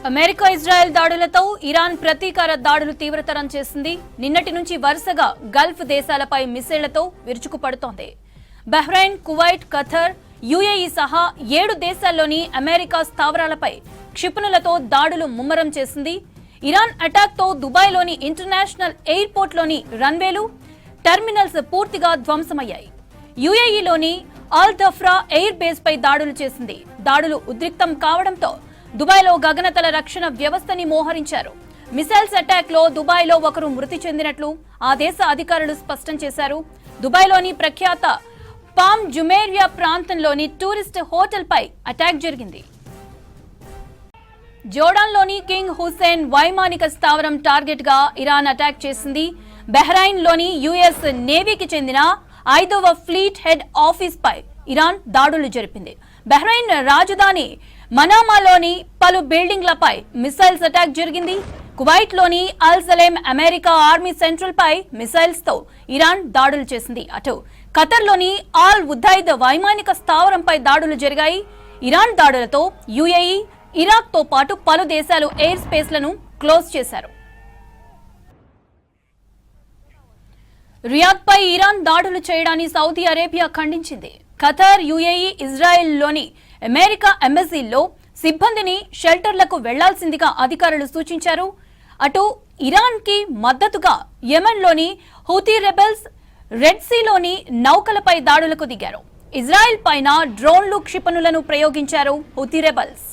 America Israel దాడులతో Iran ప్రతీకార దాడులు తీవ్రతరం చేసింది. నిన్నటి నుంచి వరుసగా గల్ఫ్ దేశాలపై మిసైళ్లతో విరుచుకుపడుతోంది. బహ్రెయిన్, కువైట్, ఖతర్, యుఏఈ సహా 7 దేశాల్లోని అమెరికా స్థావరాలపై క్షిపణులతో దాడులు ముమ్మరం చేసింది. ఇరాన్ అటాక్తో దుబాయ్లోని ఇంటర్నేషనల్ ఎయిర్పోర్ట్లోని రన్వేలు, టెర్మినల్స్ పూర్తిగా ధ్వంసమయ్యాయి. యుఏఈలోని అల్ ధఫ్రా ఎయిర్ బేస్ పై దాడులు చేసింది. దాడులు ఉద్రిక్తం కావడంతో దుబాయ్లో గగనతల రక్షణ వ్యవస్థని మోహరించారు. మిసైల్స్ అటాక్ లో దుబాయ్లో ఒకరు మృతి చెందినట్లు ఆ దేశ అధికారులు స్పష్టం చేశారు. దుబాయ్లోని ప్రఖ్యాత పామ్ జుమేరియా ప్రాంతంలోని టూరిస్ట్ హోటల్ పై అటాక్ జరిగింది. జోర్డాన్లోని కింగ్ హుసేన్ వైమానిక స్థావరం టార్గెట్ గా ఇరాన్ అటాక్ చేసింది. బహ్రెయిన్ లోని యుఎస్ నేవీకి చెందిన 5వ ఫ్లీట్ హెడ్ ఆఫీస్ పై ఇరాన్ దాడులు జరిపింది. బహ్రెయిన్ రాజధాని మనామాలోని పలు బిల్డింగ్లపై మిసైల్స్ అటాక్ జరిగింది. కువైట్ లోని అల్ సలేం అమెరికా ఆర్మీ సెంట్రల్ పై మిసైల్స్ తో ఇరాన్ దాడులు చేసింది. అటు ఖతర్ లోని ఆల్ ఉదైద్ వైమానిక స్థావరంపై దాడులు జరిగాయి. ఇరాన్ దాడులతో యుఏఈ, ఇరాక్ తో పాటు పలు దేశాలు ఎయిర్ స్పేస్ లను క్లోజ్ చేశారు. రియాద్ పై ఇరాన్ దాడులు చేయడాన్ని సౌదీ అరేబియా ఖండించింది. ఖతర్, యుఏఈ, ఇజ్రాయెల్లోని అమెరికా ఎంబసీల్లో సిబ్బందిని షెల్టర్లకు వెళ్లాల్సిందిగా అధికారులు సూచించారు. అటు ఇరాన్ కి మద్దతుగా యెమెన్లోని హూతీ రెబెల్స్ రెడ్ సీలోని నౌకలపై దాడులకు దిగారు. ఇజ్రాయెల్ పైన డ్రోన్లు, క్షిపణులను ప్రయోగించారు హూతీ రెబెల్స్.